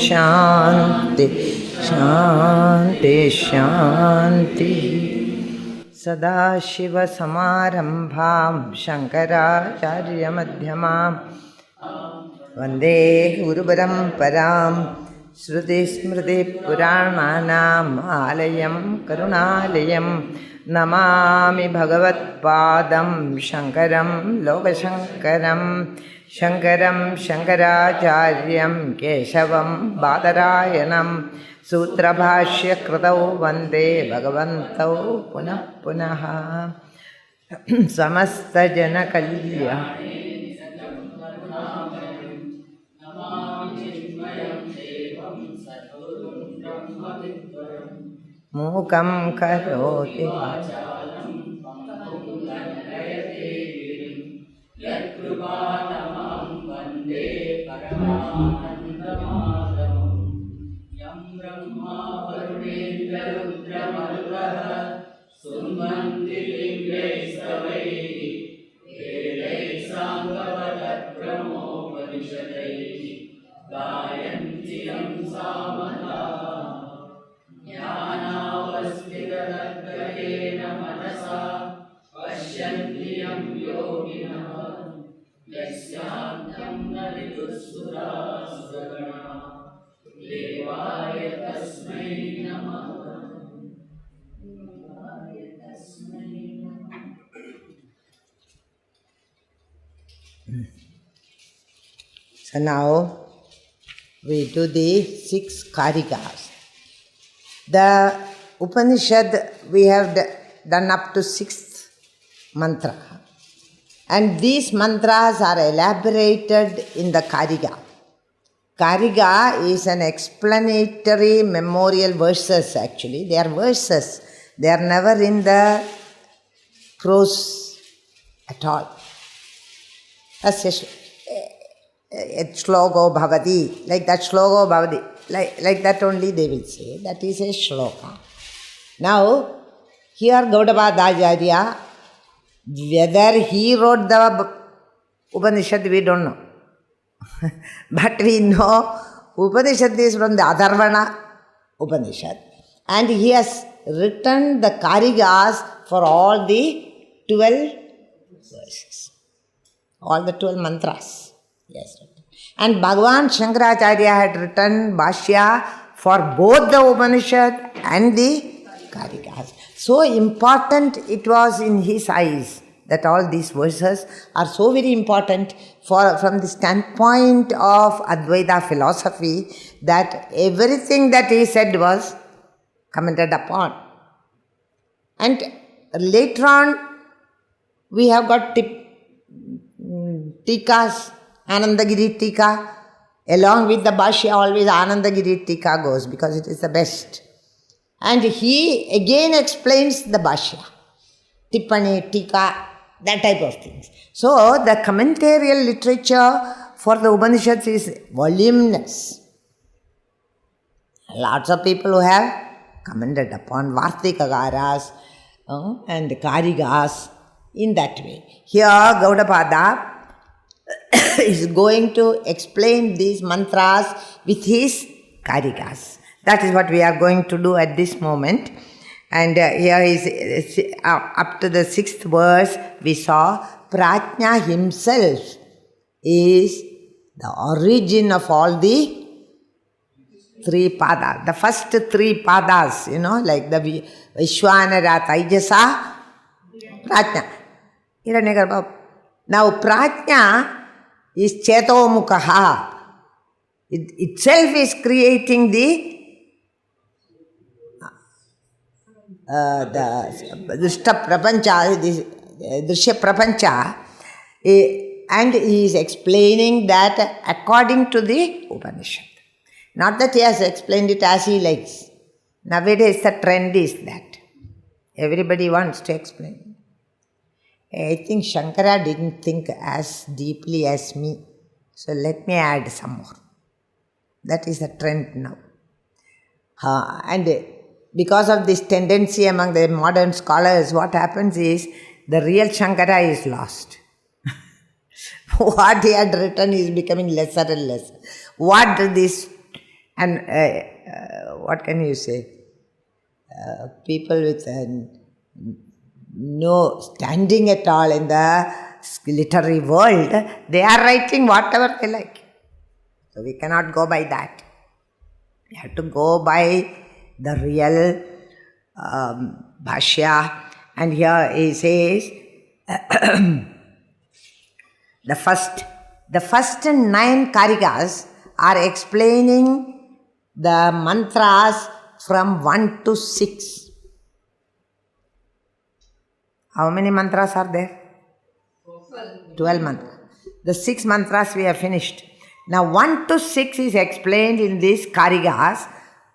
शांति शांति शांति। सदाशिवसमारम्भां शङ्कराचार्यमध्यमां वन्दे गुरुपरम्परां श्रुतिस्मृतिपुराणानाम् आलयं करुणालयं नमामि भगवत्पादं शङ्करं लोकशङ्करं शङ्करं शङ्कराचार्यं केशवं बादरायणं सूत्रभाष्यकृतौ वन्दे भगवन्तौ पुनः पुनः। समस्तजनकल्याण मूकं करोति So now we do the 6 karikas. The Upanishad we have done up to 6th mantra. And these mantras are elaborated in the karika. Karika is an explanatory memorial verses actually. They are verses. They are never in the prose at all. Shlogo bhavati, like that shlogo bhavati, like that only they will say. That is a shloka. Now, here Gaudapada, whether he wrote the Upanishad, we don't know. But we know Upanishad is from the Atharvana Upanishad. And he has written the Karikas for all the 12 verses. All the 12 mantras. Yes. And Bhagavan Shankaracharya had written Bhashya for both the Upanishad and the Karikas. So important it was in his eyes that all these verses are so very important from the standpoint of Advaita philosophy, that everything that he said was commented upon. And later on we have got Tikas, Anandagiri Tika. Along with the Bhashya, always Anandagiri Tika goes because it is the best. And he again explains the Bhashya, Tippani, Tika, that type of things. So the commentarial literature for the Upanishads is voluminous. Lots of people who have commented upon Vartikagaras and Karikas in that way. Here Gaudapada is going to explain these mantras with his Karikas. That is what we are going to do at this moment. And here is up to the 6th verse we saw Prajna himself is the origin of all the 3 padas. The first 3 padas, like the Vishwanara, Taijasa, Prajna. Hiranyagarbha. Now Prajna is Chetomukaha. It itself is creating the Drishta Prapancha, Drishya Prapancha, and he is explaining that according to the Upanishad. Not that he has explained it as he likes. Nowadays the trend is that everybody wants to explain. I think Shankara didn't think as deeply as me. So let me add some more. That is the trend now. And because of this tendency among the modern scholars, what happens is the real Shankara is lost. What he had written is becoming lesser and lesser. What this And what can you say? People with no standing at all in the literary world, they are writing whatever they like. So we cannot go by that. We have to go by the real bhashya. And here he says, the first 9 karikas are explaining the mantras from 1 to 6. How many mantras are there? 12 mantras. The 6 mantras we have finished. Now 1 to 6 is explained in these karigas,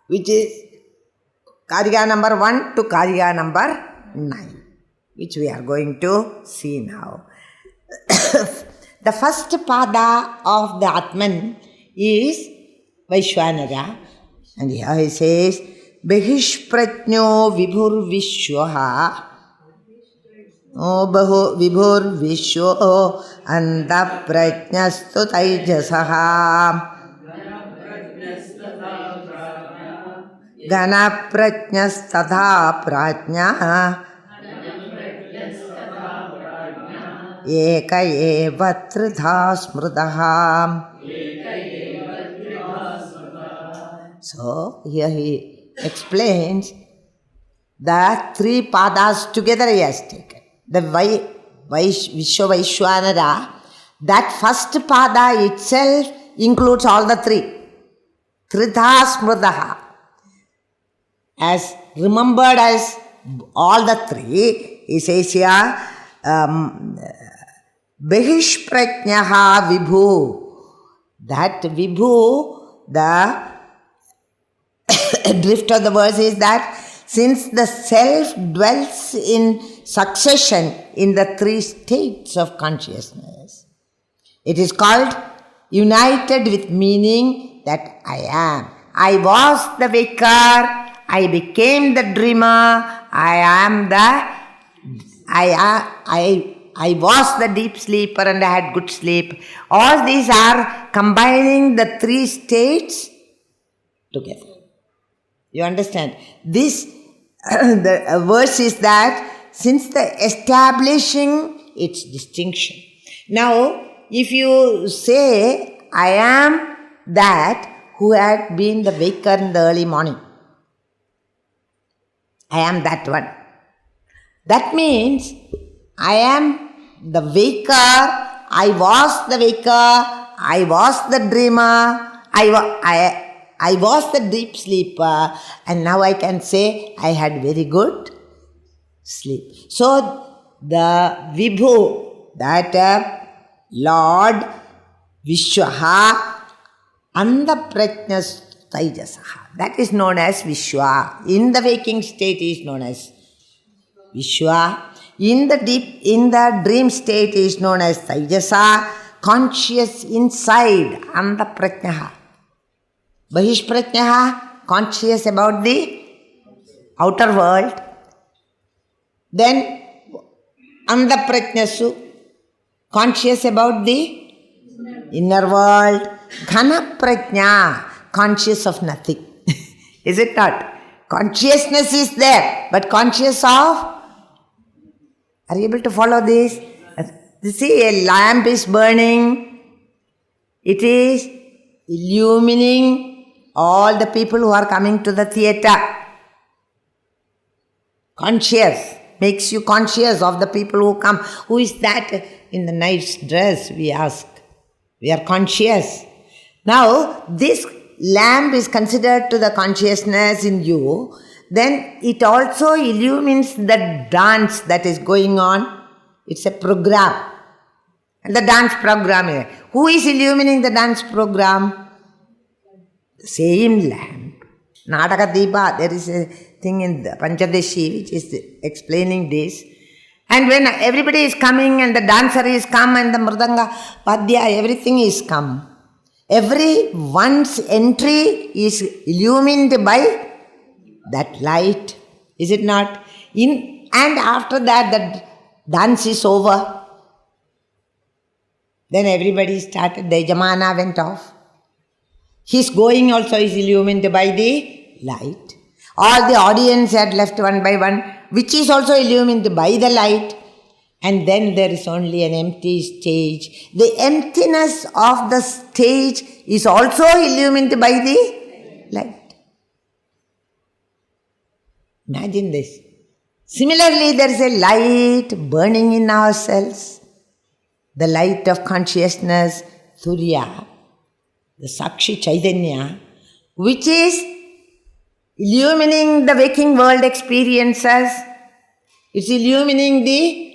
which is kariga number 1 to kariga number 9, which we are going to see now. The first pada of the Atman is Vaishwanara. And here he says, Behishpratnyo vibhur vishwaha Bahu vibhur vishwo anda prajnastu taijasaha Gana prajnastadha prajna Eka eva tridha smrutaha. So here he explains the 3 padas together he has taken. The Vishwa Vaishwanara, that first pada itself includes all the 3. Tridha smrutaha. As remembered as all the 3, he says here, Behishpratnyaha vibhu. That vibhu, the drift of the verse is that since the self dwells in succession in the 3 states of consciousness, it is called united with meaning that I am. I was the waker, I became the dreamer, I was the deep sleeper and I had good sleep. All these are combining the 3 states together. You understand? This, the verse is that since the establishing its distinction. Now, if you say, I am that who had been the waker in the early morning. I am that one. That means I am the waker, I was the waker, I was the dreamer, I was the deep sleeper, and now I can say I had very good sleep. So the Vibhu, that Lord Vishwaha Andaprajnas Taijasaha, that is known as Vishwa. In the waking state is known as Vishwa. In the dream state is known as Taijasa. Conscious inside, Andaprajnaha. Bahishprajnaha, conscious about the outer world. Then Andaprajnasu, conscious about the inner world. Ghana prajna, conscious of nothing. Is it not? Consciousness is there, but conscious of? Are you able to follow this? You see, a lamp is burning. It is illumining all the people who are coming to the theatre. Conscious, makes you conscious of the people who come. Who is that in the nice dress, we ask. We are conscious. Now, this lamp is considered to the consciousness in you. Then it also illumines the dance that is going on. It's a program. And the dance program, who is illumining the dance program? The same lamp. Nataka Deepa, there is a thing in the Panchadeshi which is explaining this. And when everybody is coming and the dancer is come and the Mridanga, Padya, everything is come. Every one's entry is illumined by that light. Is it not? And after that, the dance is over. Then everybody started, the Yajamana went off. His going also is illumined by the light. All the audience had left one by one, which is also illumined by the light. And then there is only an empty stage. The emptiness of the stage is also illumined by the light. Imagine this. Similarly, there is a light burning in ourselves, the light of consciousness, Turiya, the Sakshi Chaitanya, which is illumining the waking world experiences. It's illumining the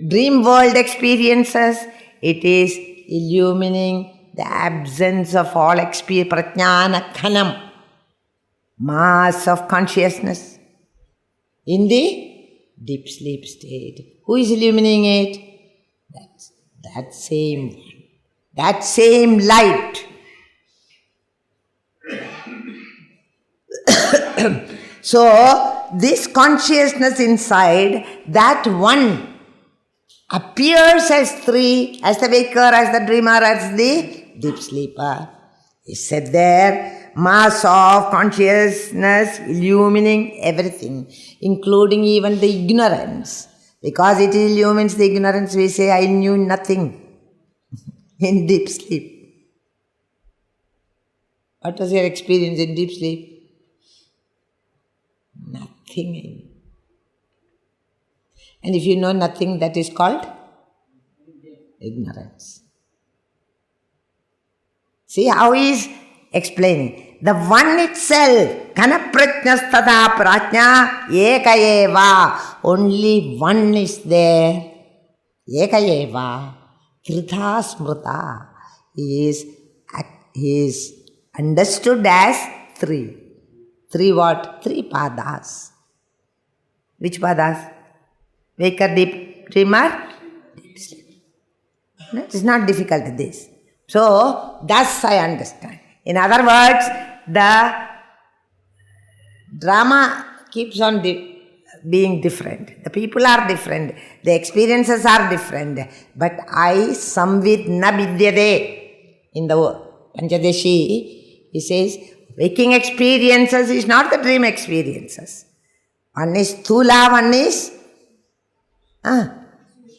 dream world experiences. It is illumining the absence of all experience, prajnana khanam, mass of consciousness in the deep sleep state. Who is illumining it? That same one. That same light. So, this consciousness inside, that one appears as three, as the waker, as the dreamer, as the deep sleeper. Is said there, mass of consciousness illumining everything, including even the ignorance. Because it illumines the ignorance, we say, I knew nothing in deep sleep. What was your experience in deep sleep? Nothing. And if you know nothing, that is called ignorance. See how he is explaining. The one itself, kanaprajnastada prajna eka. Only one is there. Eka. Kritha smrita is understood as three. Three what? Three padas. Which padas? Waker, deep dreamer, deep sleep. No, it is not difficult this. So, thus I understand. In other words, the drama keeps on being different. The people are different. The experiences are different. But I samvid na vidyade. In the Panchadeshi, he says, waking experiences is not the dream experiences. One is Thula, one is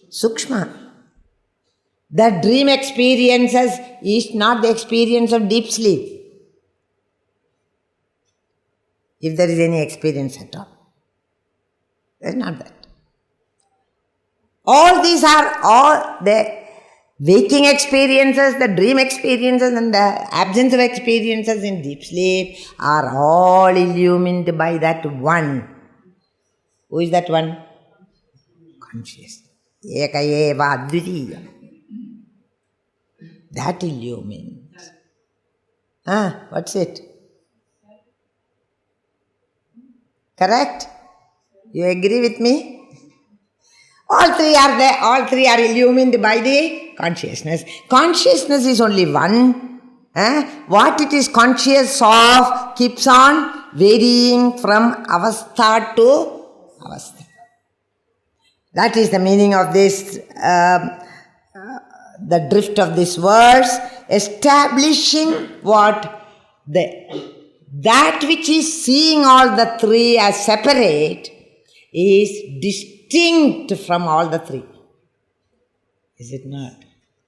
Sukshma. The dream experiences is not the experience of deep sleep. If there is any experience at all. It's not that. All these are all the waking experiences, the dream experiences and the absence of experiences in deep sleep are all illumined by that one. Who is that one? Conscious. Eka eva advitiya. That illumines. What's it? Correct? You agree with me? All three are there. All three are illumined by the consciousness. Consciousness is only one. What it is conscious of keeps on varying from avastha to avastha. That is the meaning of this, the drift of this verse, establishing what? That which is seeing all the three as separate is distinct from all the three. Is it not?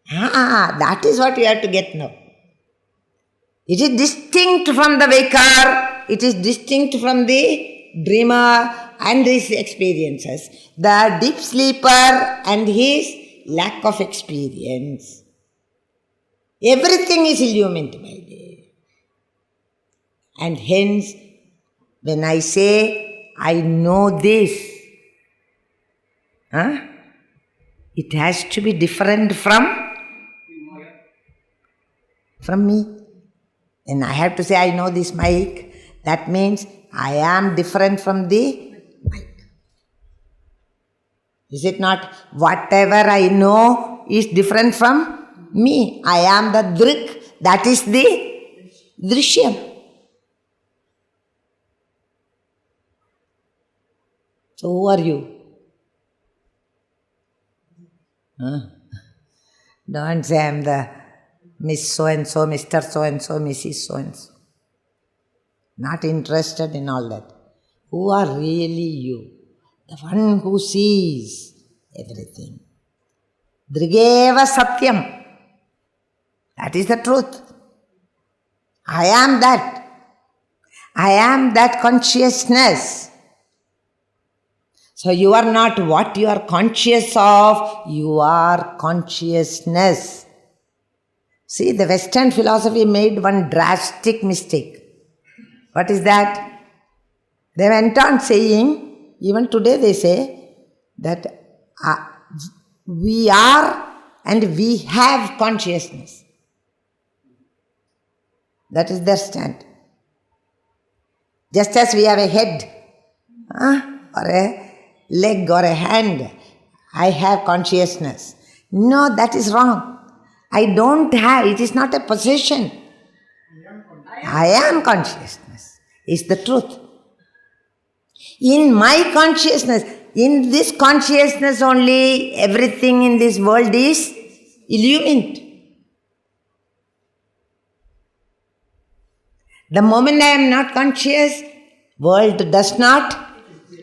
That is what you have to get now. It is distinct from the waker, it is distinct from the dreamer and his experiences. The deep sleeper and his lack of experience. Everything is illumined by this. And hence, when I say, I know this, it has to be different from me. And I have to say, I know this mic. That means I am different from the mic. Is it not? Whatever I know is different from me. I am the drik. That is the drishyam. So who are you? Don't say I am the Miss so-and-so, Mr. so-and-so, Mrs. so-and-so. Not interested in all that. Who are really you? The one who sees everything. Drigeva Satyam. That is the truth. I am that. I am that consciousness. So you are not what you are conscious of, you are consciousness. See, the Western philosophy made one drastic mistake. What is that? They went on saying, even today they say, that we are and we have consciousness. That is their stand. Just as we have a head, or a leg or a hand, I have consciousness. No, that is wrong. I don't have, it is not a possession. I am consciousness. It's the truth. In my consciousness, in this consciousness only, everything in this world is illumined. The moment I am not conscious, world does not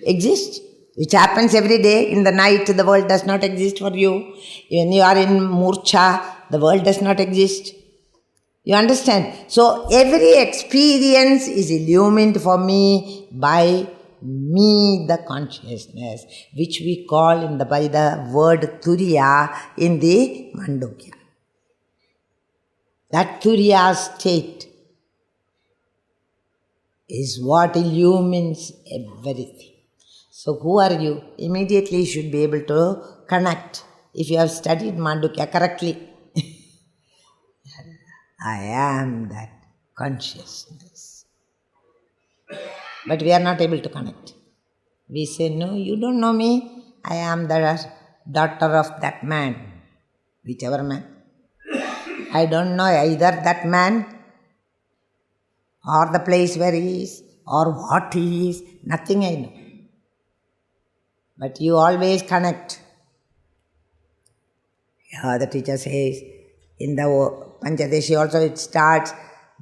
exist. Which happens every day. In the night, the world does not exist for you. When you are in murcha, the world does not exist. You understand? So every experience is illumined for me by me, the consciousness, which we call by the word Turiya in the Mandukya. That Turiya state is what illumines everything. So who are you? Immediately you should be able to connect. If you have studied Mandukya correctly, I am that consciousness. But we are not able to connect. We say, no, you don't know me. I am the daughter of that man, whichever man. I don't know either that man or the place where he is or what he is. Nothing I know. But you always connect. Yeah, the teacher says, in the Panchadeshi also it starts,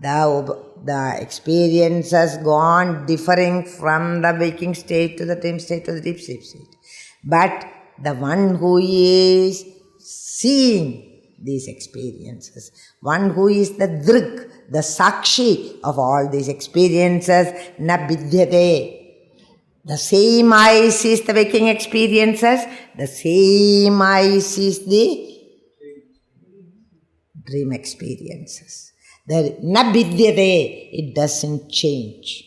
the experiences go on differing from the waking state to the dream state to the deep sleep state. But the one who is seeing these experiences, one who is the Drik, the Sakshi of all these experiences, na bidhyate. The same eye sees the waking experiences, the same eye sees the dream experiences. The na bidyate, it doesn't change.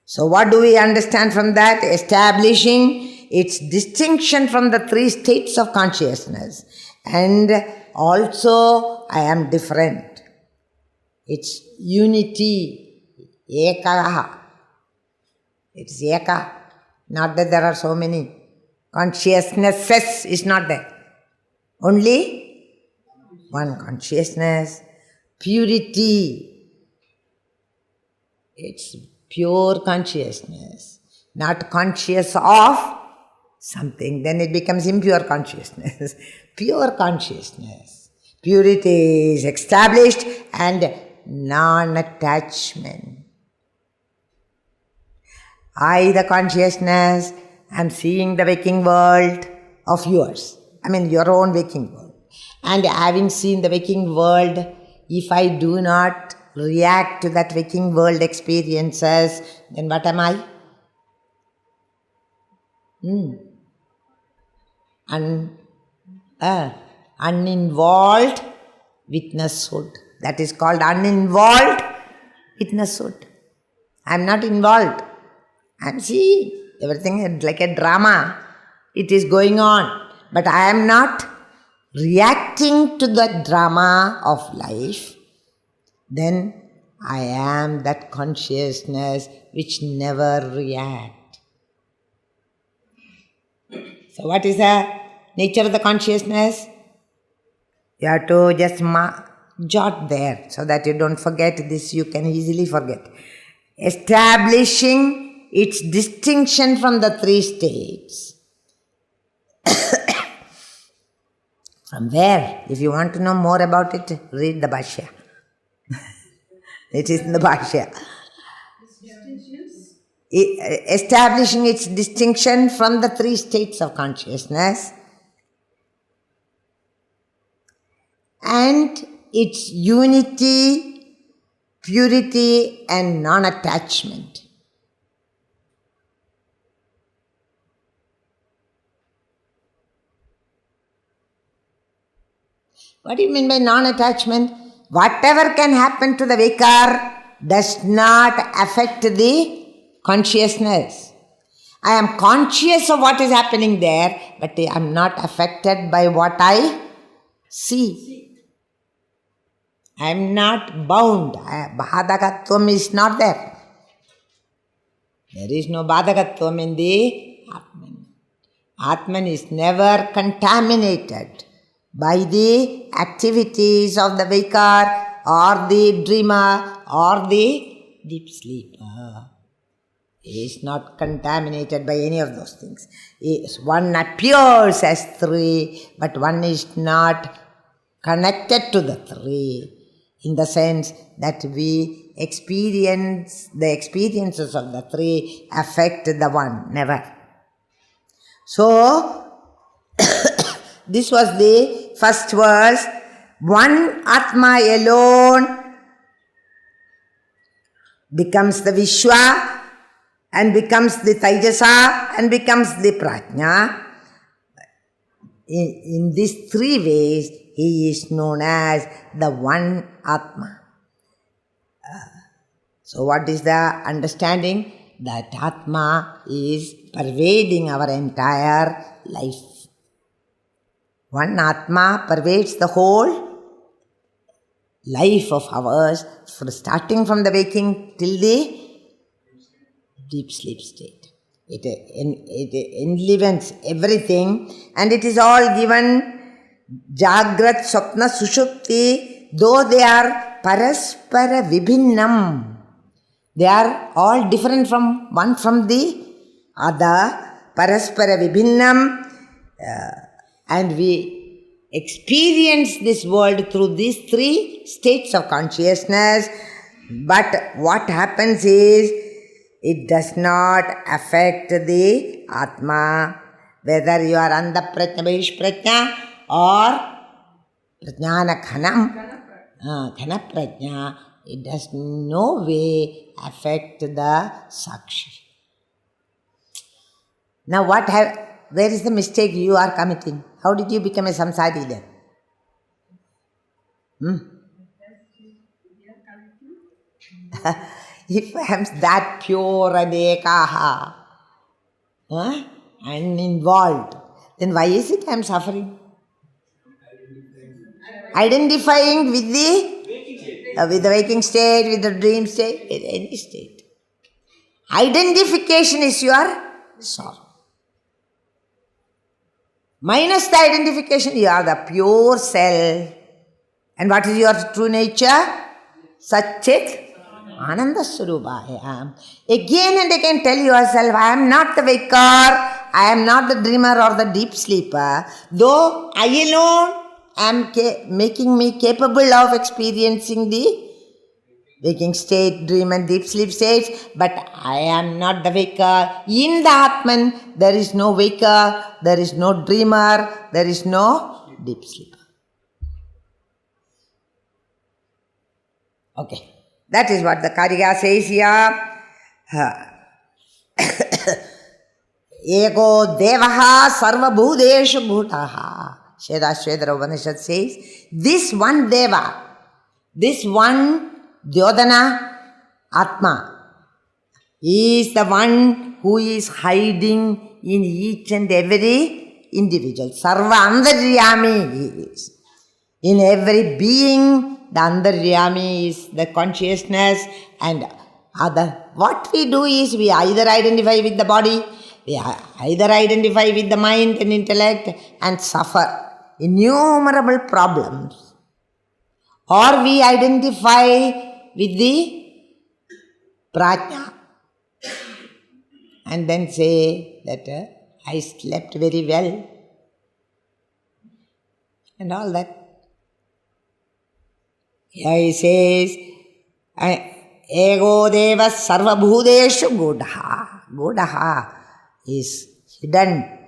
So what do we understand from that? Establishing its distinction from the three states of consciousness. And also, I am different. It's unity, ekaha. It's eka. Not that there are so many. Consciousnesses is not there. Only one consciousness. Purity. It's pure consciousness. Not conscious of something. Then it becomes impure consciousness. Pure consciousness. Purity is established and non-attachment. I, the consciousness, am seeing the waking world of yours. Your own waking world. And having seen the waking world, if I do not react to that waking world experiences, then what am I? Uninvolved witnesshood. That is called uninvolved witnesshood. I am not involved. I am seeing everything like a drama. It is going on. But I am not reacting to the drama of life. Then I am that consciousness which never reacts. So what is the nature of the consciousness? You have to just jot there so that you don't forget this. You can easily forget. Establishing its distinction from the three states From where? If you want to know more about it, read the Bhashya. It is in the Bhashya. Establishing its distinction from the three states of consciousness and its unity, purity and non-attachment. What do you mean by non-attachment? Whatever can happen to the waker does not affect the consciousness. I am conscious of what is happening there, but I am not affected by what I see. I am not bound. Bhadakatvam is not there. There is no Bhadakatvam in the Atman. Atman is never contaminated by the activities of the waker or the dreamer or the deep sleeper. He is not contaminated by any of those things. One appears as three, but one is not connected to the three in the sense that we experience, the experiences of the three affect the one, never. So, this was the first verse. One Atma alone becomes the Vishwa and becomes the Taijasa and becomes the Prajna. In these three ways, he is known as the one Atma. So what is the understanding? That Atma is pervading our entire life. One Atma pervades the whole life of ours, starting from the waking till the deep sleep state. It enlivens everything, and it is all given Jagrat, Swapna, Sushupti, though they are Paraspara Vibhinnam. They are all different from one from the other, Paraspara Vibhinnam, and we experience this world through these three states of consciousness. But what happens is, it does not affect the Atma, whether you are Andha-prajna, Bahishprajna or Prajnana Khanam, Khana Prajna, it does no way affect the Sakshi. Now where is the mistake you are committing? How did you become a samsari then? If I am that pure and ekaha, and involved, then why is it I am suffering? Identifying with the waking state, with the dream state, with any state. Identification is your sorrow. Minus the identification, you are the pure self. And what is your true nature? Satchit Ananda Swarupa I am. Again and again tell yourself, I am not the waker, I am not the dreamer or the deep sleeper. Though I alone am making me capable of experiencing the waking state, dream and deep sleep states, but I am not the waker. In the Atman, there is no waker, there is no dreamer, there is no deep sleeper. Okay. That is what the Karika says here. Ego devaha sarva bhudeshu bhutaha. Shvedashvedara Upanishad says, this one deva, this one Dyodhana Atma is the one who is hiding in each and every individual. Sarva Andaryami he is. In every being, the Andaryami is the consciousness, and what we do is we either identify with the body, we either identify with the mind and intellect and suffer innumerable problems, or we identify with the prajna and then say that I slept very well. and all that. Here he says, Ego Deva Sarvabhudeshu Gudaha. Gudaha is hidden.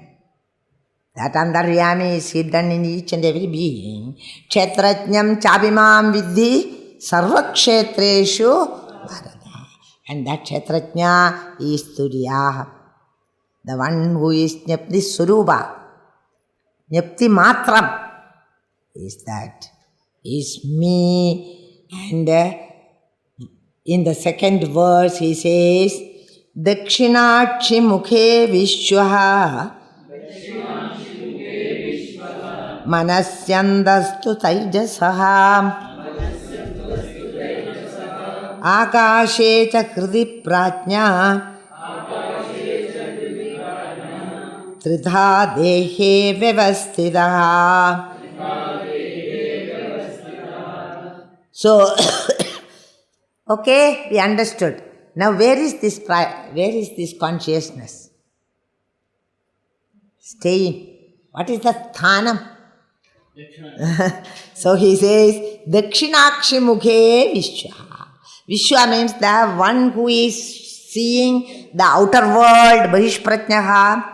That Antaryami is hidden in each and every being. Kshetrajñam chabimam vidhi sarvakshetreshu bharata. And that Kshetrajña is Turiya, the one who is Jnapti Surupa, Jnapti Matram is that, is me. And in the second verse he says, Dakshinakshi mukhe vishwaha Manasyandastu taijasaha Akashe cha kriti prajna Tridha dehe vyavasthidah. So, okay, we understood. Now where is this consciousness? Staying. What is the sthanam? So he says, Dakshinakshi mukhe Vishwa. Vishwa means the one who is seeing the outer world, Bahishpratnyaha,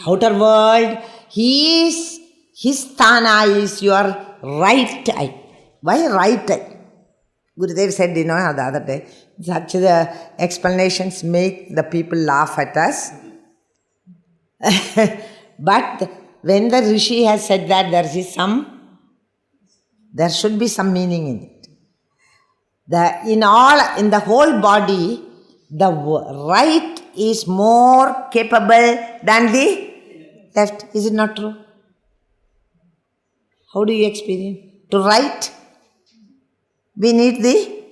outer world. His sthana is your right eye. Why right eye? Gurudev said, the other day, such the explanations make the people laugh at us. But when the Rishi has said that, there should be some meaning in it. In the whole body, the right is more capable than the left. Is it not true? How do you experience? To write, we need the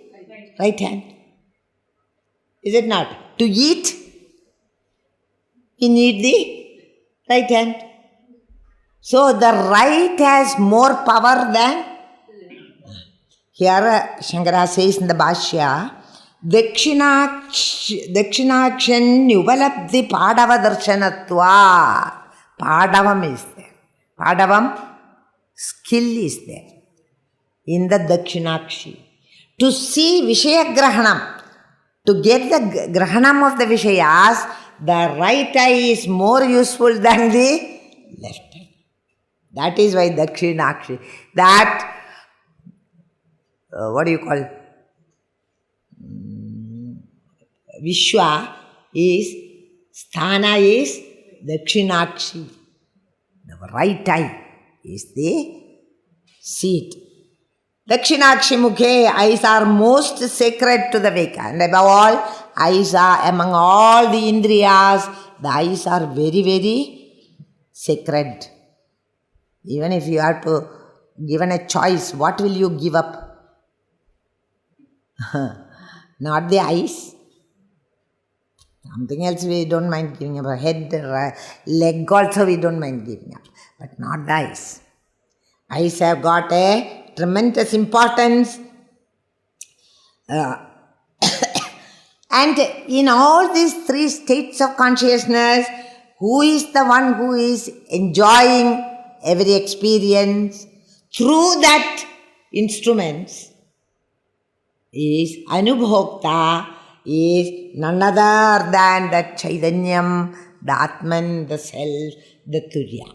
right hand. Is it not? To eat, we need the right hand. So the right has more power than. Here Shankara says in the Bhashya, Dakshinakshyan Uvalabdhi Padava Darshanatva. Padavam is there. Padavam, skill is there in the Dakshinakshi. To see Vishaya Grahanam, to get the Grahanam of the Vishayas, the right eye is more useful than the left eye. That is why Dakshinakshi. That, what do you call? Vishwa is, Sthana is Dakshinakshi. The right eye is the seat. Dakshinakshi mukhe, eyes are most sacred to the Veka. And above all, eyes are, among all the Indriyas, the eyes are very, very sacred. Even if you are to given a choice, what will you give up? Not the eyes. Something else we don't mind giving up. A head, leg also we don't mind giving up. But not the eyes. Eyes have got a tremendous importance. And in all these three states of consciousness, who is the one who is enjoying every experience through that instruments is Anubhokta, is none other than that Chaitanyam, the Atman, the Self, the Turya.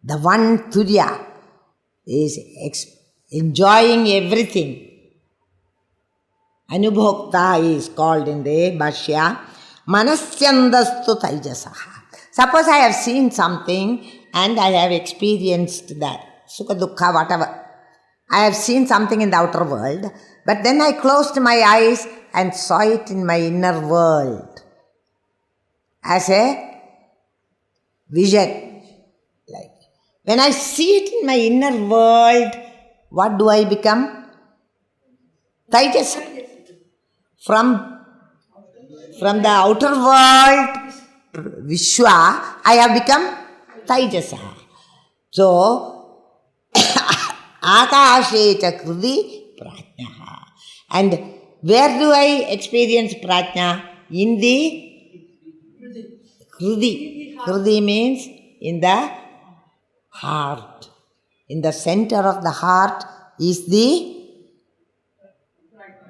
The one Turya is enjoying everything. Anubhokta is called in the Bhashya Manasyandastu Taijasaha. Suppose I have seen something and I have experienced that, Sukha Dukkha, whatever. I have seen something in the outer world, but then I closed my eyes and saw it in my inner world as a vision. Like when I see it in my inner world, what do I become? Taijasa. From the outer world, Vishwa, I have become Taijasa. So, Akashe cha kriti prajna. And where do I experience prajna? In the kriti. Kriti means in the heart. In the center of the heart is the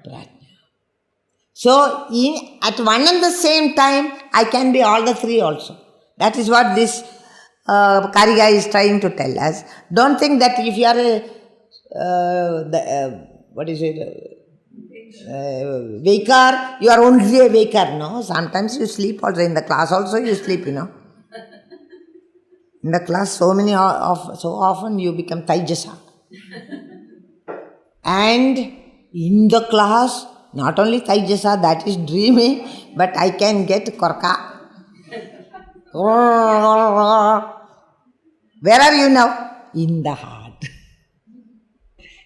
prajna. So, at one and the same time, I can be all the three also. That is what this Kariga is trying to tell us. Don't think that if you are waker, you are only a waker. No, sometimes you sleep also. In the class also you sleep, In the class, so often you become Taijasa. And in the class, not only Taijasa, that is dreaming, but I can get Korka. Where are you now? In the heart.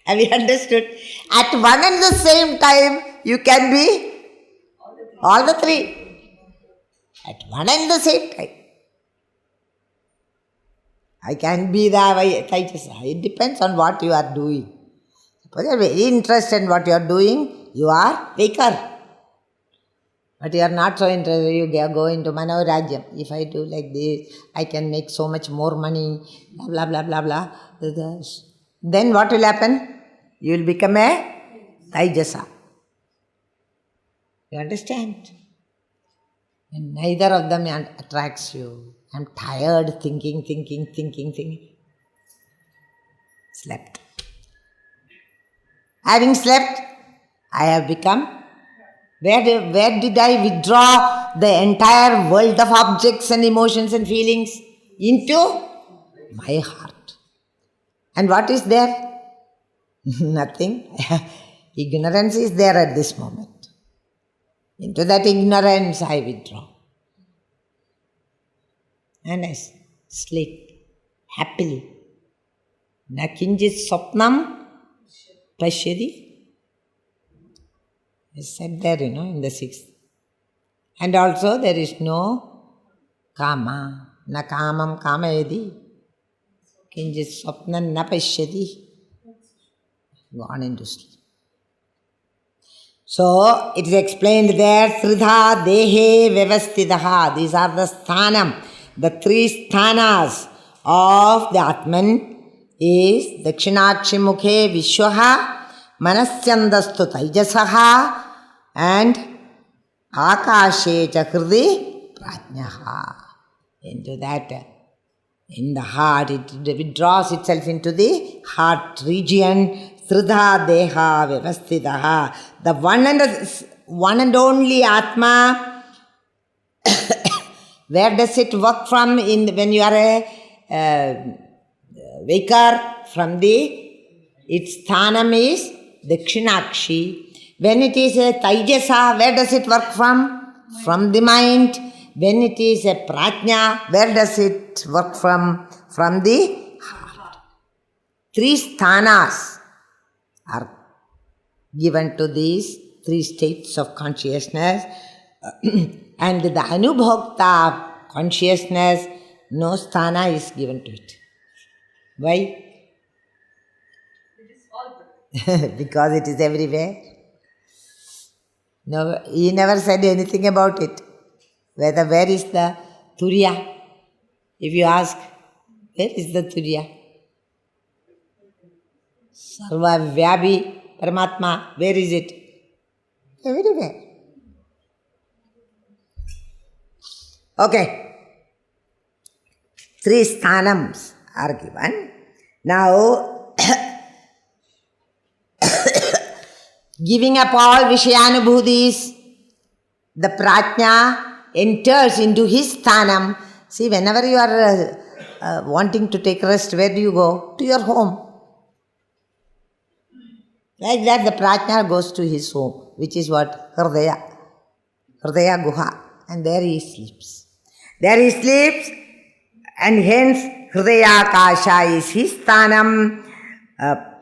Have you understood? At one and the same time, you can be all the three. At one and the same time. I can be the Taijasa. It depends on what you are doing. Suppose you are very interested in what you are doing, you are waker. But you are not so interested, you go into Manorajyam. If I do like this, I can make so much more money, blah, blah, blah, blah, blah. Then what will happen? You will become a Taijasa. You understand? And neither of them attracts you. I am tired thinking. Slept. Having slept, I have become. Where did I withdraw the entire world of objects and emotions and feelings? Into my heart. And what is there? Nothing. Ignorance is there at this moment. Into that ignorance I withdraw. And I sleep happily. Na kinjit swapnam pashyati. It's said there, in the sixth. And also there is no kama. Na kamam kamayadi. Kinjit swapnam na pashyati. Gone into sleep. So, it is explained there, Tridha Dehe Vyavasthidaha. These are the sthanam. The three sthanas of the Atman is Dakshinakshi Mukhe Vishwaha, Manasyandastu Taijasaha, and Akashe Chakrdi Prajnaha. Into that, in the heart, it withdraws itself into the heart region. Tridha Deha Vyavasthidaha. The one and only Atma. Where does it work from when you are a waker? From its sthanam is Dakshinakshi. When it is a Taijasa, where does it work from? From the mind. When it is a Prajna, where does it work from? From the heart. Three sthanas are given to these three states of consciousness. And the Anubhokta consciousness, no sthana is given to it. Why? Because it is everywhere. No, he never said anything about it. Where is the Turiya? If you ask, where is the Turiya? Sarva Vyabhi Paramatma, where is it? Everywhere. Okay. Three sthanams are given. Now, giving up all Vishayanubhutis, the Prajna enters into his sthanam. See, whenever you are wanting to take rest, where do you go? To your home. Like that, the Prajna goes to his home, which is what? Hridaya. Hridaya Guha. And there he sleeps. There he sleeps, and hence Hridaya Kasha is his sthanam.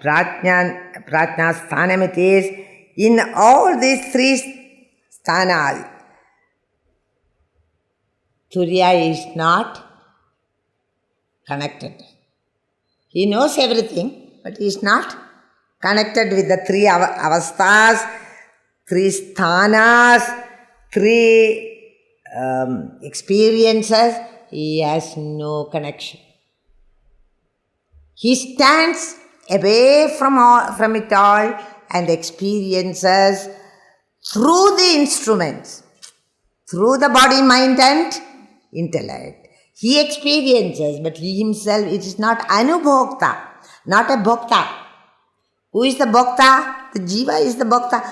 Prajna sthanam it is. In all these three sthanas, Turiya is not connected. He knows everything, but he is not connected with the three avasthas, three sthanas, three experiences. He has no connection. He stands away from it all and experiences through the instruments, through the body, mind and intellect. He experiences, but he himself, it is not anubhokta, not a bhokta. Who is the bhokta? The jiva is the bhokta.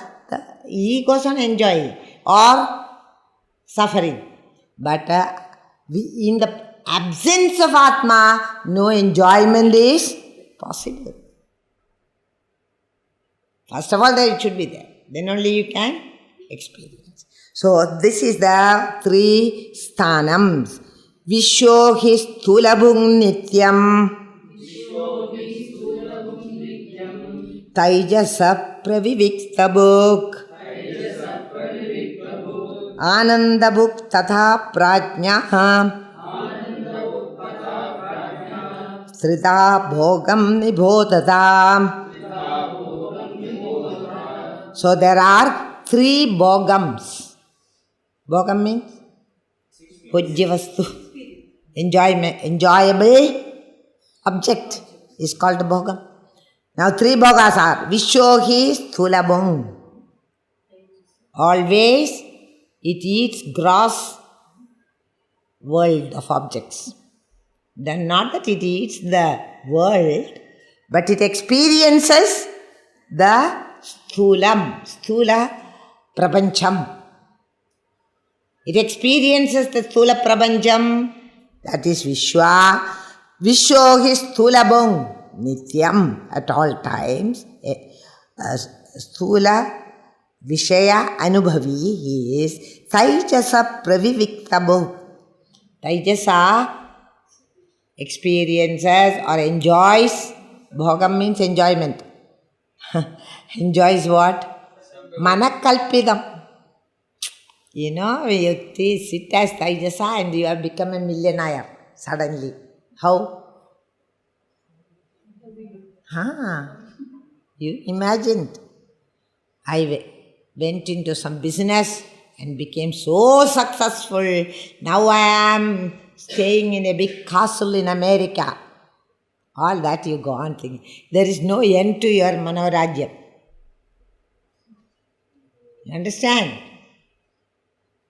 He goes on enjoying or suffering. But in the absence of Atma, no enjoyment is possible. First of all, it should be there. Then only you can experience. So this is the 3 sthanams. Vishyo hi stulabhung nityam Taijasa praviviktabhuk Anandabhuk tatha prajnah Srita bhogam nibodhata. So there are 3 bhogams. Bhogam means pujyavastu. Enjoyable object is called bhogam. Now 3 bhogas are Vishyohi Sthulabhung. Always it eats gross world of objects. Then not that it eats the world, but it experiences the sthula prapancham. It experiences the sthula prapancham, that is Vishwa. Vishyohi Sthulabhung Nityam, at all times. Sthula Vishaya Anubhavi, he is Taijasa Praviviktabhu. Taijasa experiences or enjoys. Bhogam means enjoyment. Enjoys what? Manakalpidam. You know, you sit as Taijasa and you have become a millionaire suddenly. How? You imagined. I went into some business and became so successful. Now I am staying in a big castle in America. All that you go on thinking. There is no end to your manorajyam. You understand?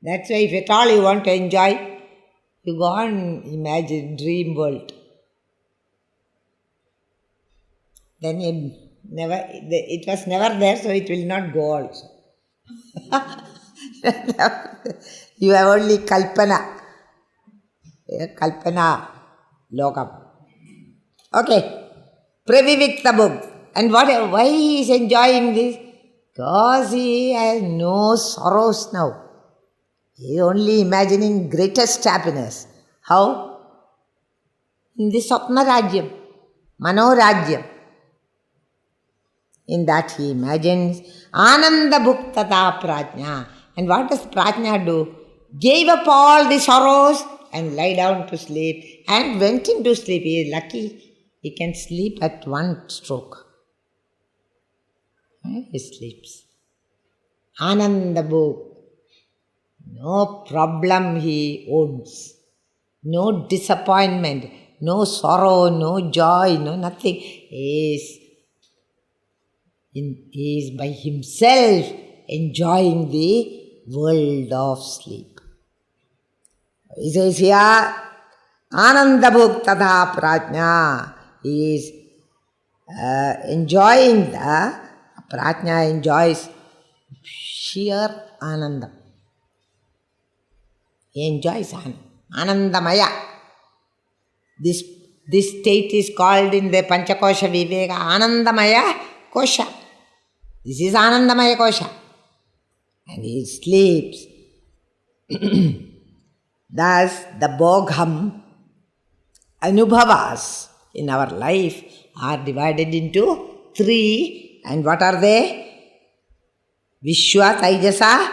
That's why if at all you want to enjoy, you go on imagine dream world. Then it was never there, so it will not go also. You have only kalpana. Kalpana lokam. Okay. Praviviktabhuk. And why he is enjoying this? Because he has no sorrows now. He is only imagining greatest happiness. How? In the Swapna Rajyam, Manorajyam. In that he imagines Ananda Bhuktata Prajna. And what does Prajna do? Gave up all the sorrows and lie down to sleep and went into sleep. He is lucky. He can sleep at one stroke. He sleeps. Ananda Bhuk. No problem he owns. No disappointment. No sorrow, no joy, no nothing. He is by himself enjoying the world of sleep. He says here, Ananda Bhuk Tadha Prajna. He is enjoying the Prajna enjoys sheer Ananda. He enjoys Anandamaya. This state is called in the Panchakosha Viveka Anandamaya Kosha. This is Anandamaya Kosha. And he sleeps. Thus, the Bhogham Anubhavas in our life are divided into 3. And what are they? Vishwa Taijasa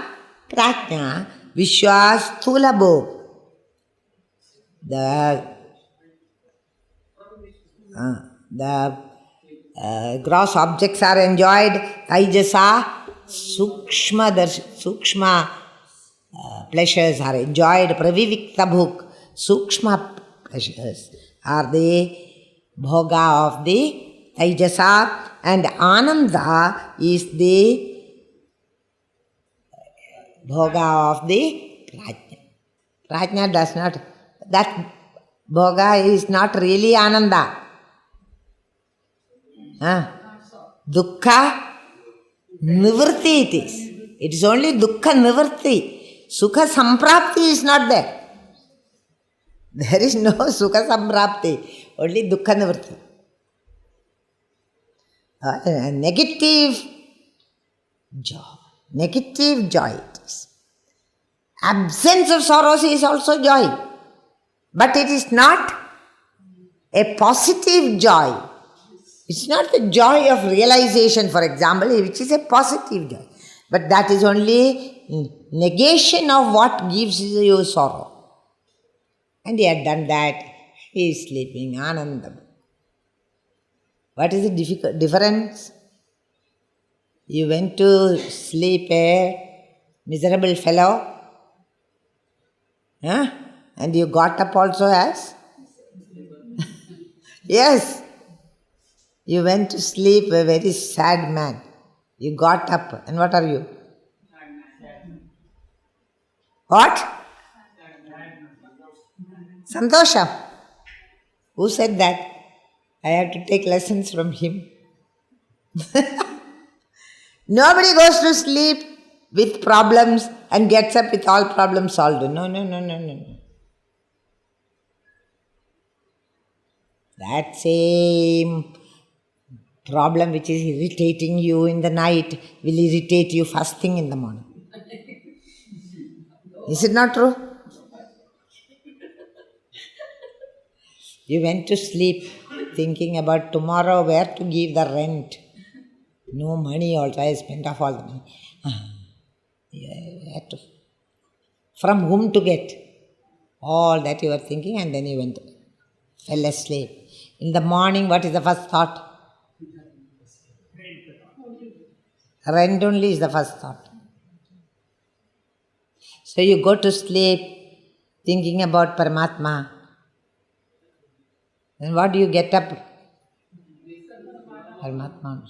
Prajna. Vishwa Sthula Bhog. The gross objects are enjoyed. Taijasa Sukshma pleasures are enjoyed. Praviviktabhuk. Sukshma pleasures are the bhoga of the Taijasa, and Ananda is the bhoga of the Prajna. Prajna does not, that bhoga is not really Ananda. Dukkha nivritti it is. It is only dukkha nivritti. Sukha samprapti is not there. There is no sukha samprapti, only dukkha nivritti. Negative joy it is. Absence of sorrows is also joy, but it is not a positive joy. It's not the joy of realization, for example, which is a positive joy, but that is only negation of what gives you sorrow. And he had done that. He is sleeping, Anandam. What is the difference? You went to sleep, a miserable fellow, and you got up also as? Yes. You went to sleep a very sad man. You got up, and what are you? What? Santosha. Who said that? I have to take lessons from him. Nobody goes to sleep with problems and gets up with all problems solved. No. That same problem which is irritating you in the night will irritate you first thing in the morning. Is it not true? You went to sleep thinking about tomorrow where to give the rent. No money also, I spent off all the money. You had to, from whom to get? All that you were thinking, and then you fell asleep. In the morning, what is the first thought? Rent only is the first thought. So you go to sleep thinking about Paramatma. And what do you get up? Paramatma.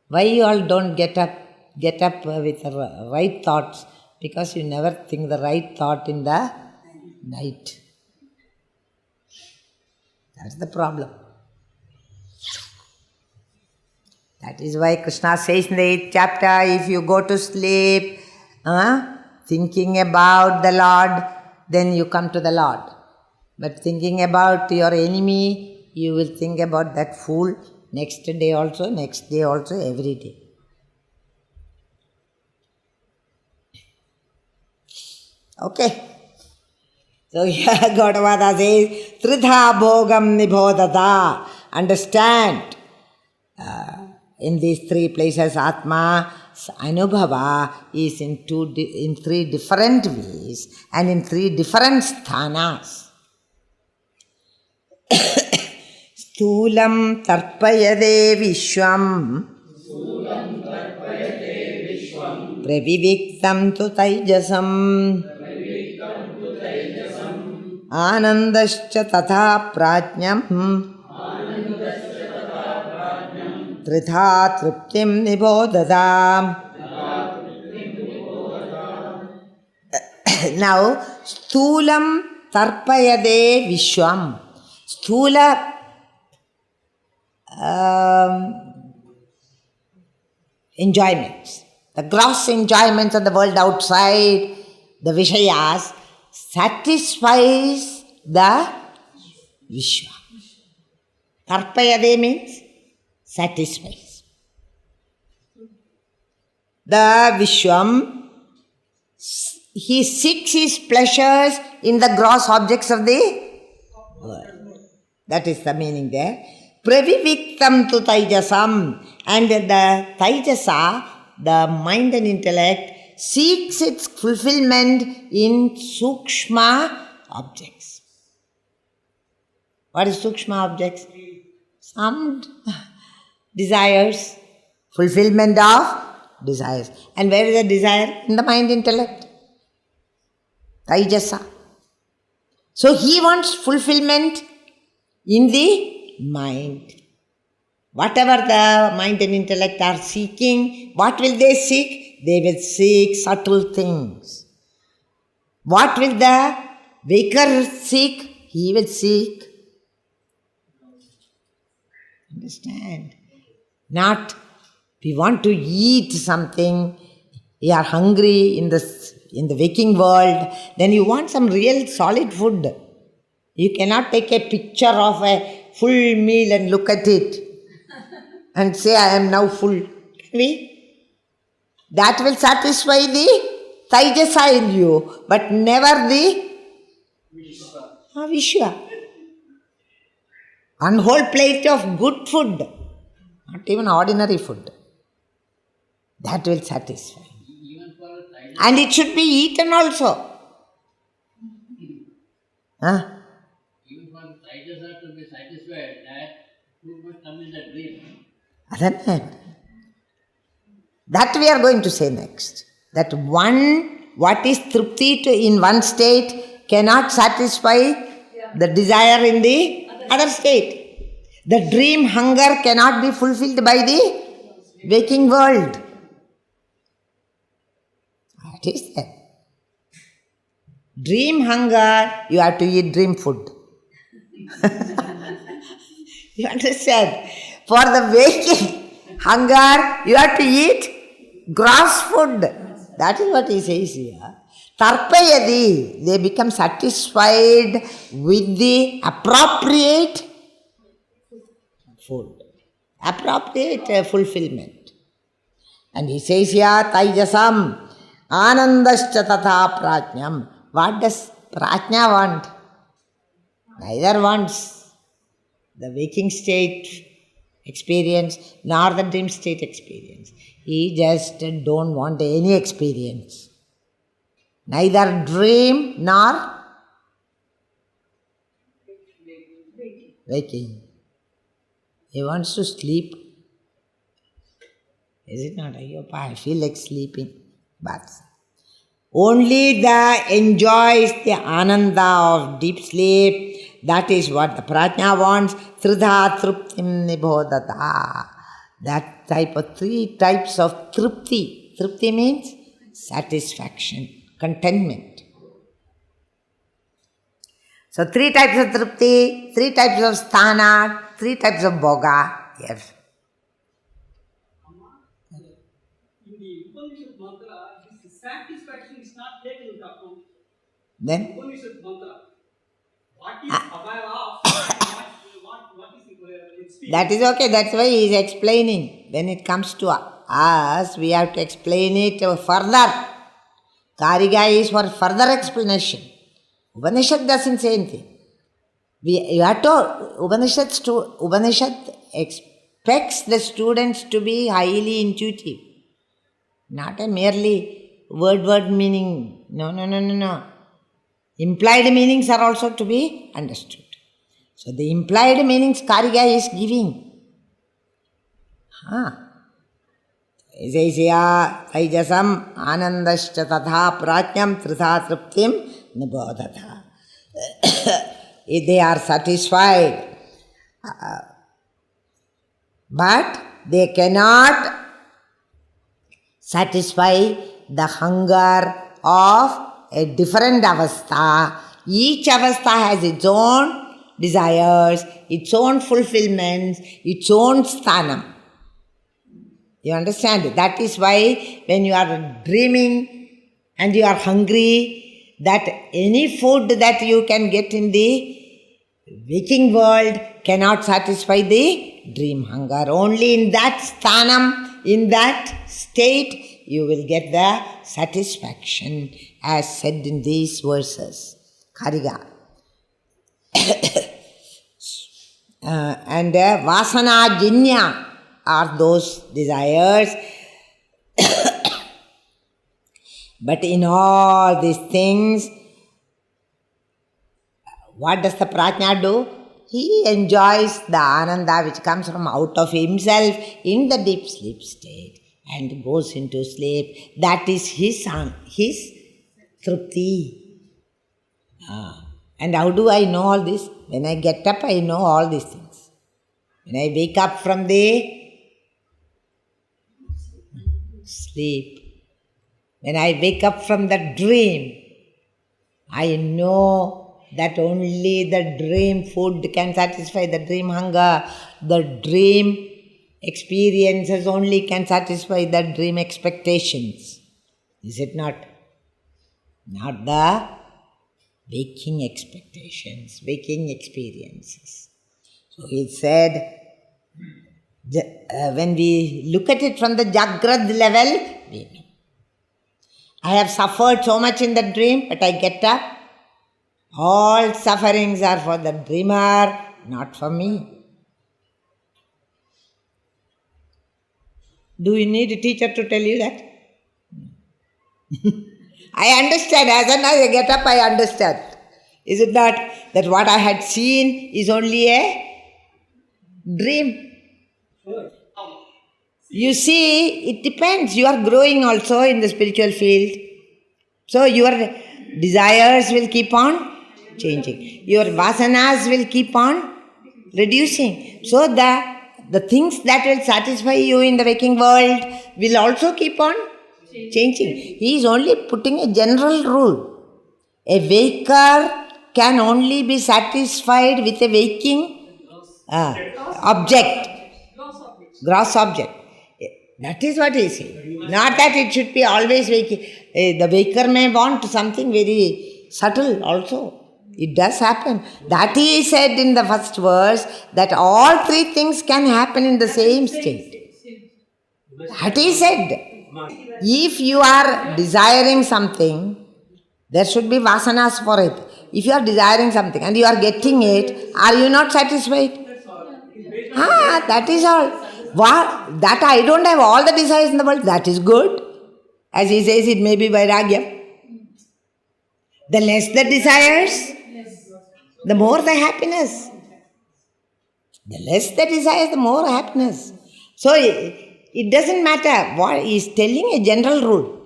Why you all don't get up with the right thoughts? Because you never think the right thought in the night. That's the problem. That is why Krishna says in the 8th chapter, if you go to sleep thinking about the Lord, then you come to the Lord. But thinking about your enemy, you will think about that fool next day also, every day. Okay. So here Gautamata says, Tritha bhogam nibodhata. Understand. In these three places, Atma's Anubhava is in three different ways and in three different sthanas. Sthulam tarpayade vishwam praviviktam tu taijasam anandascha tatha prajnam Tritha triptim nibodhata. Now, sthulam tarpayade vishwam. Sthula enjoyments, the gross enjoyments of the world outside, the Vishayas, satisfies the Vishwa. Tarpayade means satisfies. The Vishwam, he seeks his pleasures in the gross objects of the world. That is the meaning there. Praviviktam tu taijasam. And the taijasa, the mind and intellect, seeks its fulfillment in sukshma objects. What is sukshma objects? Some desires, fulfillment of desires. And where is the desire? In the mind intellect. Taijasa. So he wants fulfillment in the mind. Whatever the mind and intellect are seeking, what will they seek? They will seek subtle things. What will the waker seek? He will seek. Understand? Not, we want to eat something, you are hungry in the waking world, then you want some real solid food. You cannot take a picture of a full meal and look at it and say, I am now full. Can we? That will satisfy the Taijasa in you, but never the Vishwa. One whole plate of good food, not even ordinary food. That will satisfy. And it should be eaten also. Huh? Even for Taijasa to be satisfied, that food must come in the dream. That we are going to say next. That what is trupti in one state cannot satisfy the desire in the other state. The dream hunger cannot be fulfilled by the waking world. What is that? Dream hunger, you have to eat dream food. You understand? For the waking hunger, you have to eat gross food. That is what he says here. Tarpayadi, they become satisfied with the appropriate food, appropriate fulfillment. And he says here, Taijasam, Anandascha tatha prajnam. What does prajna want? Neither wants the waking state experience nor the dream state experience. He just don't want any experience. Neither dream nor waking. He wants to sleep. Is it not? I feel like sleeping. But only the enjoys the ananda of deep sleep. That is what the prajna wants. Tridha truptim nibodhata. That type of 3 types of trupti. Trupti means satisfaction, contentment. So 3 types of trupti, 3 types of sthana, 3 types of bhoga. Yes. In the Upanishad mantra, this satisfaction is not taken into account. Then? Upanishad mantra. What is aware of? What is experience? That is okay. That's why he is explaining. When it comes to us, we have to explain it further. Kariga is for further explanation. Upanishad doesn't say anything. Upanishad expects the students to be highly intuitive. Not a merely word meaning. No. Implied meanings are also to be understood. So the implied meanings Kariga is giving. Taijasam anandascha tatha prajnam tritha truptim nibodhata. If they are satisfied, but they cannot satisfy the hunger of a different avastha. Each avastha has its own desires, its own fulfillments, its own sthanam. You understand? That is why when you are dreaming and you are hungry, that any food that you can get in the waking world cannot satisfy the dream hunger. Only in that sthanam, in that state, you will get the satisfaction as said in these verses. Kariga. And vasana jinya are those desires. But in all these things, what does the prajna do? He enjoys the ananda which comes from out of himself in the deep sleep state and goes into sleep. That is his trupti. And how do I know all this? When I get up, I know all these things. When I wake up from the sleep, when I wake up from the dream, I know that only the dream food can satisfy the dream hunger. The dream experiences only can satisfy the dream expectations. Is it not? Not the waking expectations, waking experiences. So he said, when we look at it from the Jagrad level, we know. I have suffered so much in the dream, but I get up. All sufferings are for the dreamer, not for me. Do you need a teacher to tell you that? I understand. As soon as I get up, I understand. Is it not that what I had seen is only a dream? You see, it depends. You are growing also in the spiritual field. So your desires will keep on changing. Your vasanas will keep on reducing. So the things that will satisfy you in the waking world will also keep on changing. He is only putting a general rule. A waker can only be satisfied with a waking object, gross object. That is what he is saying. Not that it should be always waking. The waker may want something very subtle also. It does happen. That he said in the first verse, that all three things can happen in the same state. That he said. If you are desiring something, there should be vasanas for it. If you are desiring something and you are getting it, are you not satisfied? That is all. That I don't have all the desires in the world, that is good. As he says, it may be vairagya. The less the desires, the more the happiness. The less the desires, the more happiness. So it doesn't matter. What he is telling a general rule.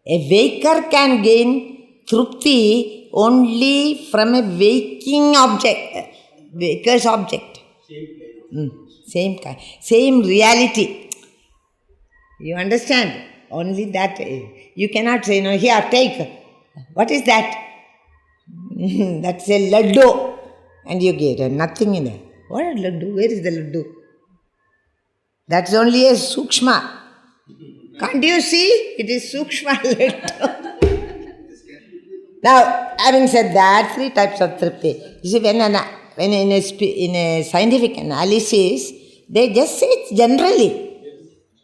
A waker can gain trupti only from a waking object, waker's object. Same kind, same reality. You understand? Only that. You cannot say, no, here, take. What is that? That's a laddu. And you get nothing in it. What is laddu? Where is the laddu? That's only a sukshma. Can't you see? It is sukshma laddu. Now, having said that, three types of tripti. You see, when in a scientific analysis, they just say it generally.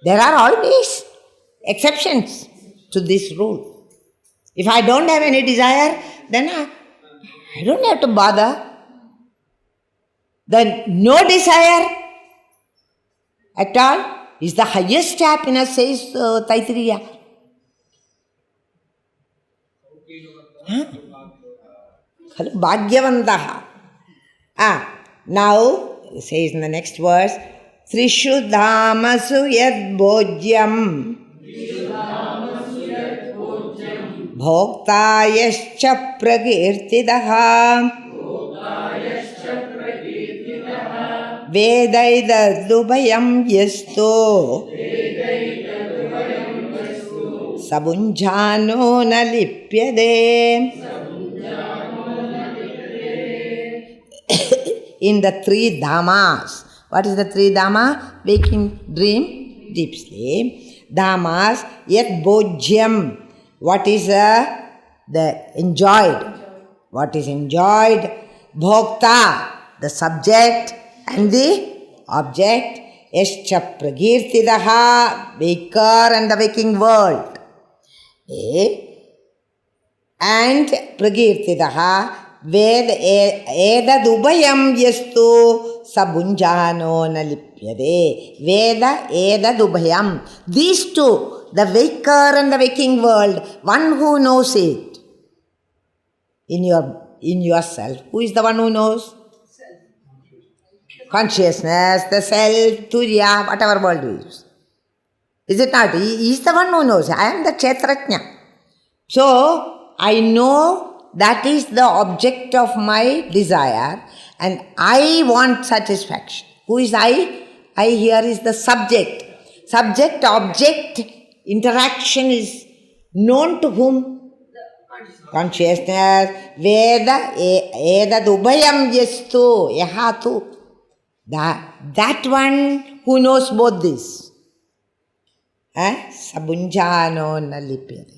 There are always exceptions to this rule. If I don't have any desire, then I don't have to bother. Then no desire at all is the highest happiness, says Taittiriya. Khalu bhagyavantaha. Now, it says in the next verse, Trishu dhamasu yad bhojyam bhoktayascha prakirtidaha vedaida dubhayam yasto sabunjano na lipyade. In the three dhamas. What is the three dhamma? Waking, dream, deep sleep. Dhamas, yet bhojyam. What is the enjoyed? What is enjoyed? Bhokta, the subject and the object. Yascha pragirtidaha, waker and the waking world. And pragirtidaha, Ved edadubhayam yastu sabunjano na lipyade. Veda edadubhayam. These two, the waker and the waking world, one who knows it in yourself. Who is the one who knows? Consciousness, the self, turiya, whatever word we use. Is it not? He is the one who knows. I am the Kshetrajna. So, I know that is the object of my desire and I want satisfaction. Who is I? I here is the subject. Subject-object interaction is known to whom? Consciousness. Veda edad ubhayam yastu yahatu. That one who knows both this. Sabunjano nalipyate.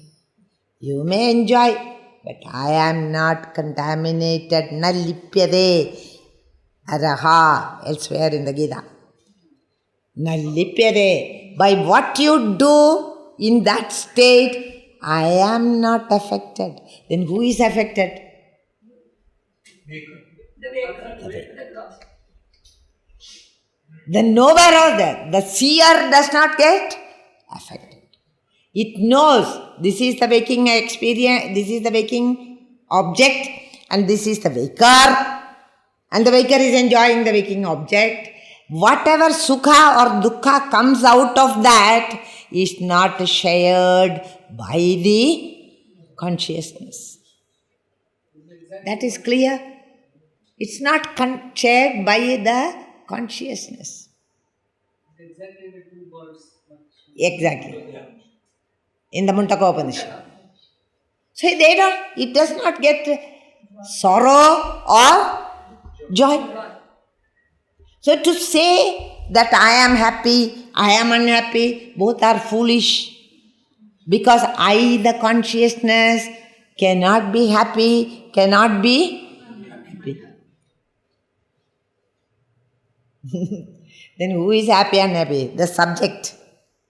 You may enjoy, but I am not contaminated. Nalipyate. Araha, elsewhere in the Gita. Nalipyate. By what you do in that state, I am not affected. Then who is affected? The knower of that, the seer does not get affected. It knows this is the waking experience, this is the waking object, and this is the waker, and the waker is enjoying the waking object. Whatever sukha or dukkha comes out of that is not shared by the consciousness. That is clear. It's not shared by the consciousness. Exactly the two words. Exactly. In the Mundaka Upanishad. So it does not get sorrow or joy. So to say that I am happy, I am unhappy, both are foolish. Because I, the consciousness, cannot be happy, cannot be unhappy. Then who is happy and unhappy? The subject,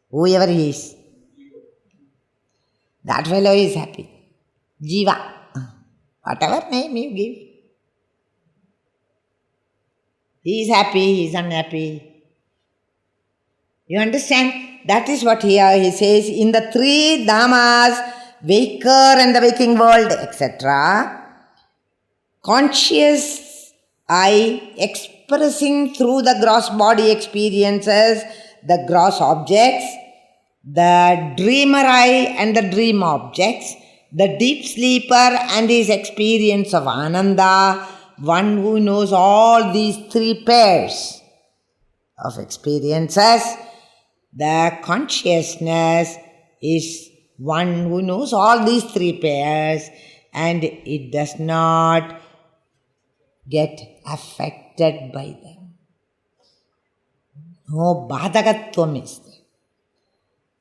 whoever he is. That fellow is happy. Jiva. Whatever name you give. He is happy, he is unhappy. You understand? That is what here he says in the three dhammas, waker and the waking world, etc. Conscious I expressing through the gross body experiences, the gross objects, the dreamer I and the dream objects, the deep sleeper and his experience of Ananda, one who knows all these three pairs of experiences. The consciousness is one who knows all these three pairs and it does not get affected by them. No badhagatvam is there.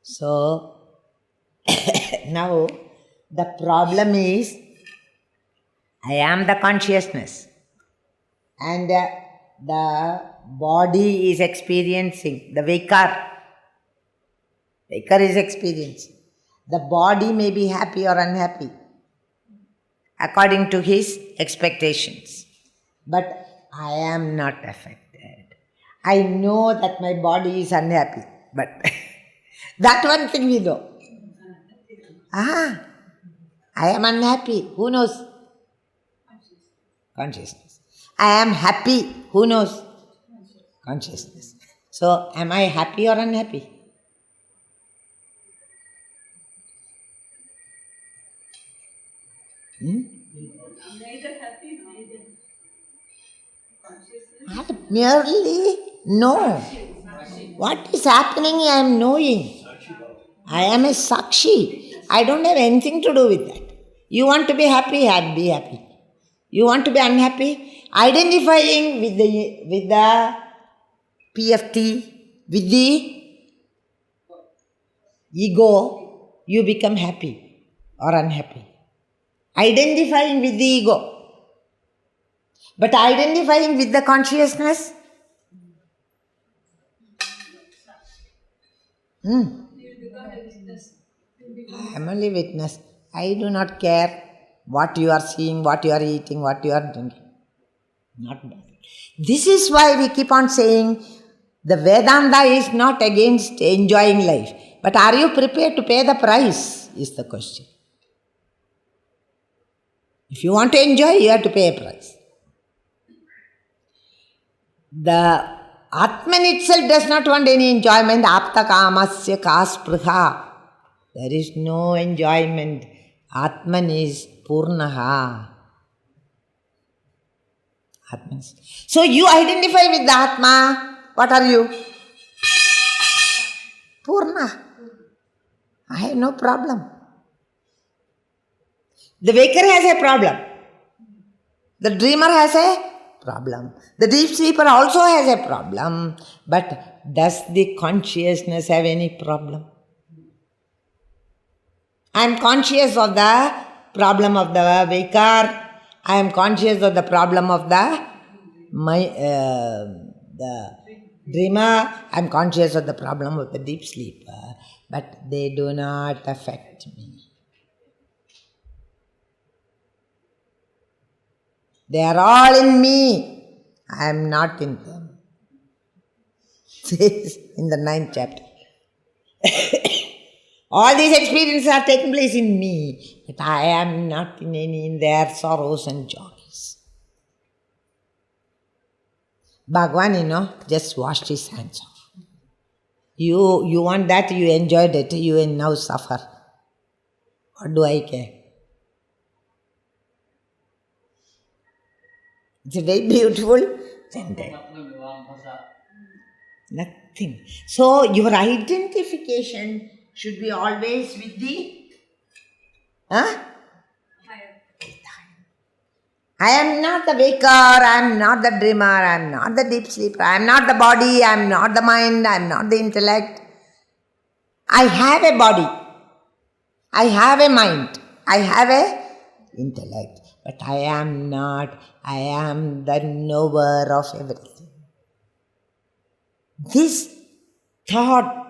So, now the problem is, I am the consciousness and the body is experiencing, the waker is experiencing. The body may be happy or unhappy according to his expectations. But I am not affected. I know that my body is unhappy, but that one thing we know. I am unhappy. Who knows? Consciousness. I am happy. Who knows? Consciousness. So, am I happy or unhappy? Neither happy, neither consciousness. Not merely know. What is happening I am knowing. I am a sakshi. I don't have anything to do with that. You want to be happy, be happy. You want to be unhappy? Identifying with the PFT, with the ego, you become happy or unhappy. Identifying with the ego. But identifying with the consciousness? You become a witness. I am only witness. I do not care what you are seeing, what you are eating, what you are drinking. Not bad. This is why we keep on saying the Vedanta is not against enjoying life. But are you prepared to pay the price is the question. If you want to enjoy, you have to pay a price. The Atman itself does not want any enjoyment. Apta kamasya ka spruha. There is no enjoyment. Atman is Purnaha. Atman. So you identify with the Atma. What are you? Purna. I have no problem. The waker has a problem. The dreamer has a problem. The deep sleeper also has a problem. But does the consciousness have any problem? I am conscious of the problem of the waker. I am conscious of the problem of the dreamer. I am conscious of the problem of the deep sleeper. But they do not affect me. They are all in me. I am not in them. Says in the 9th chapter. All these experiences are taking place in me, but I am not in their sorrows and joys. Bhagavan, just washed his hands off. You want that, you enjoyed it, you now suffer. What do I care? It's a very beautiful sentence. Nothing. So your identification should be always with the Higher. I am not the waker, I am not the dreamer, I am not the deep sleeper, I am not the body, I am not the mind, I am not the intellect. I have a body, I have a mind, I have a intellect, but I am not, I am the knower of everything. This thought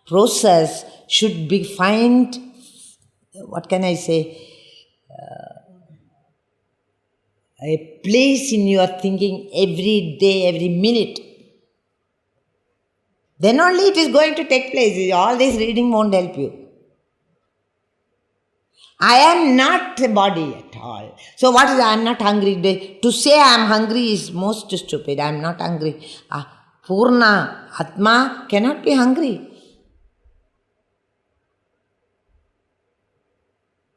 process should be find, what can I say, a place in your thinking every day, every minute. Then only it is going to take place. All this reading won't help you. I am not a body at all. So what is I am not hungry? To say I am hungry is most stupid. I am not hungry. Purna, Atma cannot be hungry.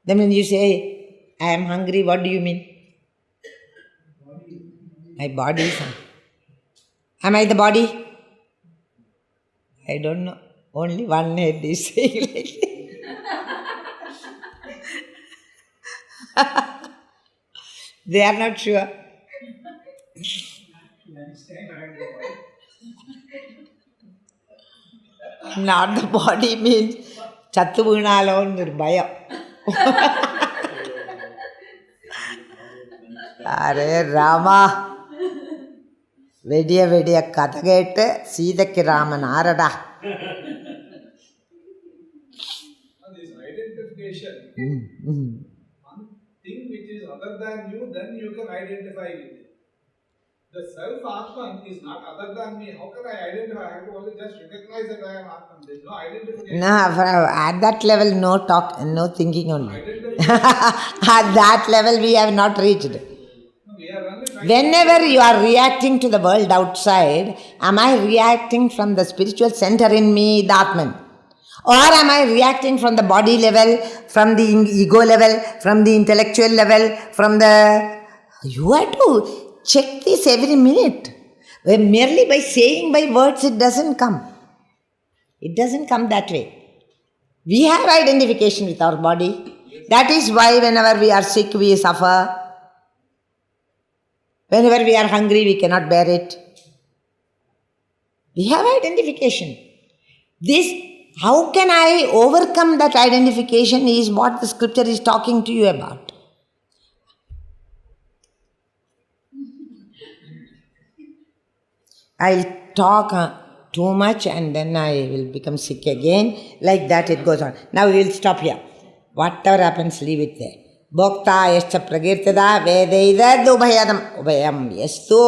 Then when you say I am hungry, what do you mean? My body is hungry. Am I the body? I don't know. Only one head is saying like that. They are not sure. Not the body means Chattu Veenalo Nirbhaya. Are Rama. Vediya katha kette Sithakku Raman aarada. This identification, one thing which is other than you, then you can identify with it. The self-Atman is not other than me. How can I identify? I have to only just recognize that I am Atman. There is no identification. No, at that level, no talk, no thinking only. Identification. At that level, we have not reached. We are only trying Whenever you are reacting to the world outside, am I reacting from the spiritual center in me, the Atman? Or am I reacting from the body level, from the ego level, from the intellectual level, from the... You have to check this every minute. Merely by saying by words, it doesn't come. It doesn't come that way. We have identification with our body. That is why whenever we are sick, we suffer. Whenever we are hungry, we cannot bear it. We have identification. How can I overcome that identification is what the scripture is talking to you about. I'll talk too much and then I will become sick again. Like that it goes on. Now we will stop here. Whatever happens, leave it there. Bhokta yascha pragirtada vedaidad ubhayam yastu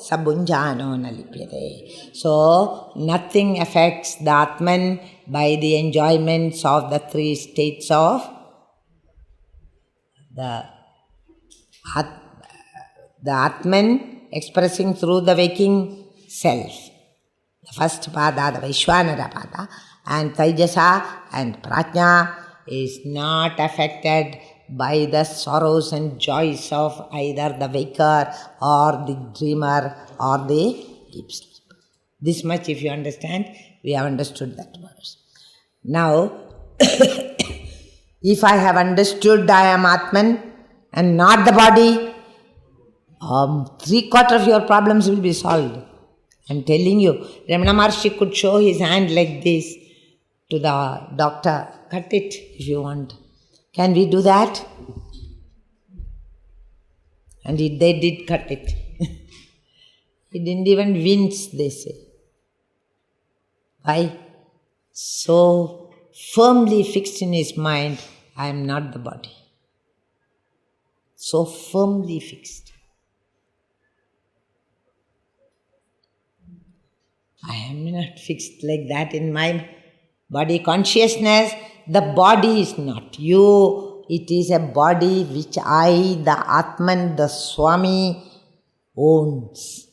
sabunjano nalipyate. So, nothing affects the Atman by the enjoyments of the three states of the Atman expressing through the waking self. The first pada, the Vaishwanara pada, and Taijasa and Prajna is not affected by the sorrows and joys of either the waker or the dreamer or the deep sleeper. This much if you understand, we have understood that verse. Now, if I have understood I am Atman and not the body, 3/4 of your problems will be solved. I am telling you, Ramana Maharshi could show his hand like this to the doctor. Cut it if you want. Can we do that? And they did cut it. He didn't even wince, they say. Why? So firmly fixed in his mind, I am not the body. So firmly fixed. I am not fixed like that in my body consciousness. The body is not you. It is a body which I, the Atman, the Swami, owns.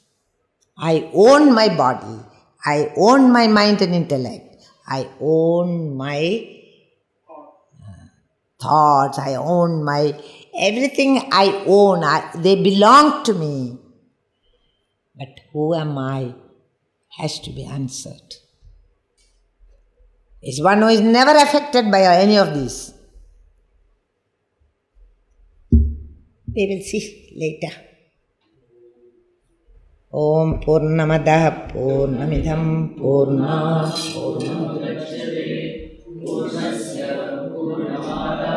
I own my body. I own my mind and intellect. I own my thoughts. I own my... Everything I own. They belong to me. But who am I has to be answered. Is one who is never affected by any of these. We will see later. Om Purnamadaha Purnamidham Purnat Purnamudachyate Purnasya Purnamada